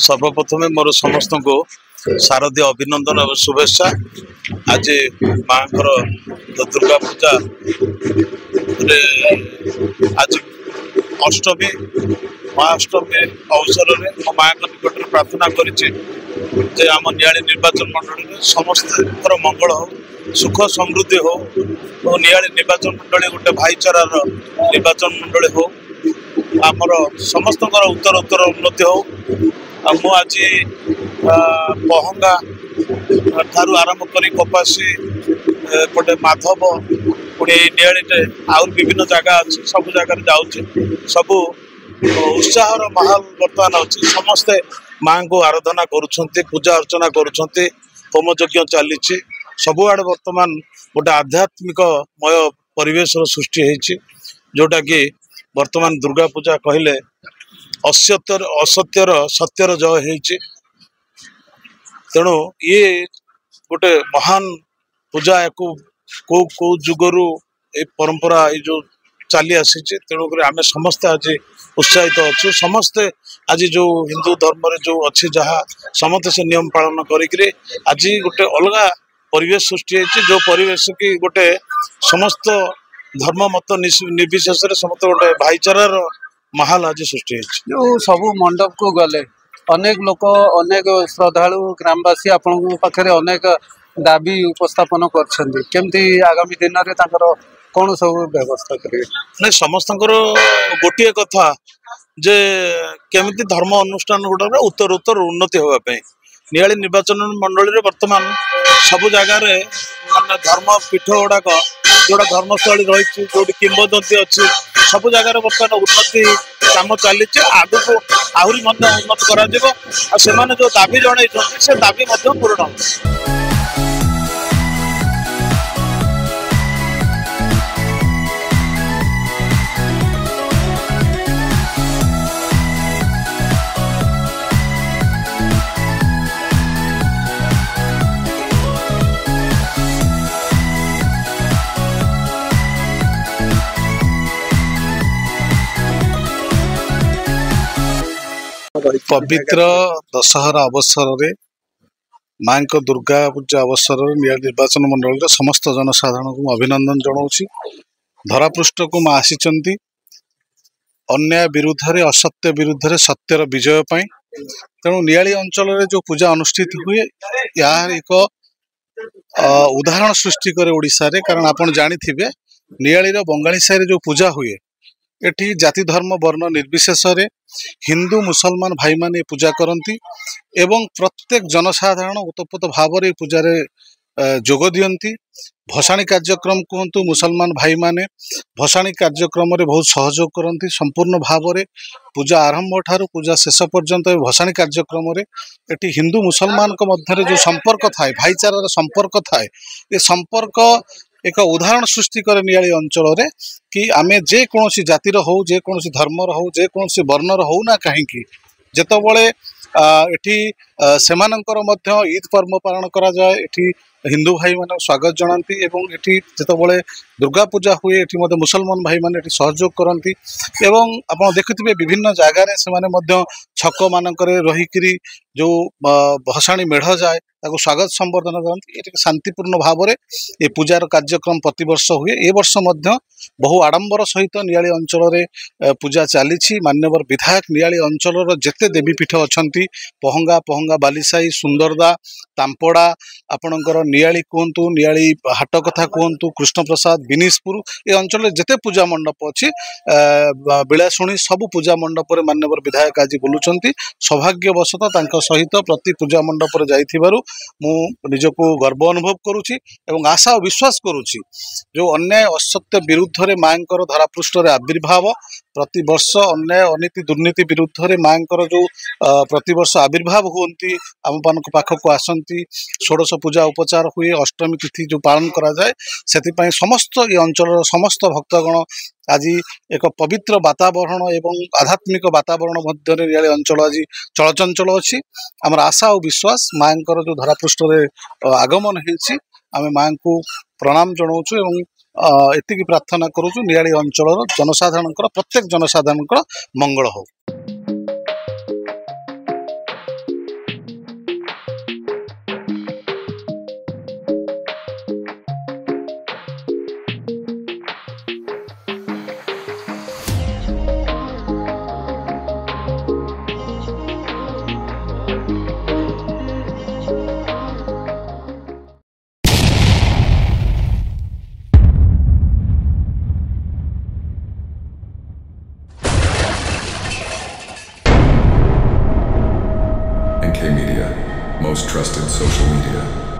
सर्वप्रथमे मोर समस्त को शारदीय अभिनंदन और शुभेच्छा। आज माँ दुर्गा पूजा आज अष्टमी महाअष्टमी अवसर में माँ निकट प्रार्थना करे आम नियाली निर्वाचन मंडल में समस्त मंगल हो सुख समृद्धि हो और नियाली निर्वाचन मंडल गोटे भाईचारार निर्वाचन मंडल हो आमर समस्त उत्तर उत्तर उन्नति हो। मु आज पहंगा ठारू आरंभ करी कपासी पटे माधव पुणी नियालीटे आउर विभिन्न जगह अच्छी सब जगह जाऊँ सब उत्साहर माहौल बर्तमान अच्छी समस्ते माँ को आराधना करुँच पूजा अर्चना करुँच होम यज्ञ चली सबुआड़े बर्तमान गोटे आध्यात्मिकमय परिवेश सृष्टि होती जोटा कि बर्तमान दुर्गा पूजा कहले असत्यर सत्यर जय होती तेणु ये गोटे महान पूजा या को जुगरु ए परंपरा ये जो चली आसी तेणुक आम समस्ते आज उत्साहित अच्छे समस्ते आज जो हिंदू धर्म जो अच्छे जहाँ समस्त से नियम पालन करी आज गोटे अलग परिवेश सृष्टि होती जो परिवेश की गोटे समस्त धर्म मत निर्विशेष समस्त गोटे भाईचारार माहौल आज सृष्टि जो सब मंडप को गले अनेक लोक अनेक श्रद्धालु ग्रामवासी आपण पाखे अनेक दाबी उपस्थापन करमती आगामी दिन में कौन सब व्यवस्था करेंगे नहीं समस्त गोटे कथा जे केमिति धर्म अनुष्ठान गुड़ा उत्तर उत्तर उन्नति होगापी नियाली निर्वाचन मंडल में वर्तमान सब जगार मानने धर्म पीठ गुड़ाक जोड़ा धर्मस्थली रही जो किंवदंती अच्छी सब जगार बर्तमान उन्नति काम चली आग को आहरी उन्नत कर जो दाबी जन से दाबी पूर्ण हो। पवित्र दशहरा अवसर में माँ को दुर्गा पूजा अवसर नियाली निर्वाचन मंडल समस्त जनसाधारण को अभिनंदन जनाऊँ धरापृष्ठ को माँ आसी अन्याय विरुद्ध रे असत्य विरुद्ध रे सत्यर विजय पाई तेणु नियाली अंचल जो पूजा अनुष्ठित हुए यार एक उदाहरण सृष्टि करे ओडिशा रे कारण आपण जानिथिबे नियाली बंगाली साई जो पूजा हुए एठी जाति धर्म वर्ण निर्विशेष रे हिंदू मुसलमान भाई माने पूजा करती एवं प्रत्येक जनसाधारण ओतप्रोत भाव रे पूजा रे जोग दियंती भसाणी कार्यक्रम कहतु मुसलमान भाई माने भसाणी कार्यक्रम रे बहुत सहयोग करती संपूर्ण भाव रे पूजा आरंभ ठारू पूजा शेष पर्यंत भसाणी कार्यक्रम रे एटी हिंदू मुसलमान को मध्य जो संपर्क थाए भाईचारार संपर्क थाए ये संपर्क एक उदाहरण सृष्टि करे नियाली अंचल रे कि आमे जे कोनोसी जातिर हो जे कोनोसी धर्मर हो जे कोनोसी वर्णर हो ना काहेकि जेतबळे एठी सेमानंकर मध्य ईद पर्व पालन करा जाए एठी हिंदू भाई माने स्वागत जनाती एवं एठी जेतबळे दुर्गा पूजा हुए एठी मध्य मुसलमान भाई माने एठी सहयोग करंती एवं आपण देखिथिबे विभिन्न जागा रे से माने मध्य छक मानकरे रहिकिरी जो भसाणी मेढ जाए ताको स्वागत संबर्धना करंती एठी शांतिपूर्ण भाव रे ए पूजार कार्यक्रम प्रतिवर्ष हुए ए वर्ष मध्य बहु आडंबर सहित नियाली अंचल रे पूजा चलीछि मान्यवर विधायक नियाली अंचल रो जेते देवीपीठ अछंती पहंगा पहंगा बालीसाई सुंदरदा तांपड़ा आपणकर नियाली कहतु नियाली हाट कथा कहतु कृष्ण प्रसाद बिनिशपुर ए अंचल जेते पूजा मंडप अच्छी बिलाशुणी सब पूजा मंडप मान्यवर विधायक आज बुलुचंती सौभाग्यवशतः तांको सहित प्रति पूजा मंडप जाइथिबारु मु निजको गर्व अनुभव करुछि एवं आशा और विश्वास करुछि जो अन्याय असत्य विरुद्ध रे मांकर धरापृष्ठ रे आविर्भाव प्रति वर्ष अन्याय अनीति दुर्नीति विरुद्ध रे मांकर जो प्रति वर्ष आविर्भाव हुंती आम पाखक आसंती षोडश पूजा उपचार हुए अष्टमी तिथि जो पालन करा जाए सेति पई समस्त ये अंचल समस्त भक्तगण आज एक पवित्र वातावरण एवं आध्यात्मिक वातावरण मध्य नियाली अंचल आज चलचंचल अच्छी आमर आशा और विश्वास मांकर जो धरापृष्ठ रे आगमन होइछि आमे मां को प्रणाम जनाऊछु एवं एतिकी प्रार्थना करूछु नियाली अंचल जनसाधारण प्रत्येक जनसाधारण मंगल हो। NK Media, most trusted social media.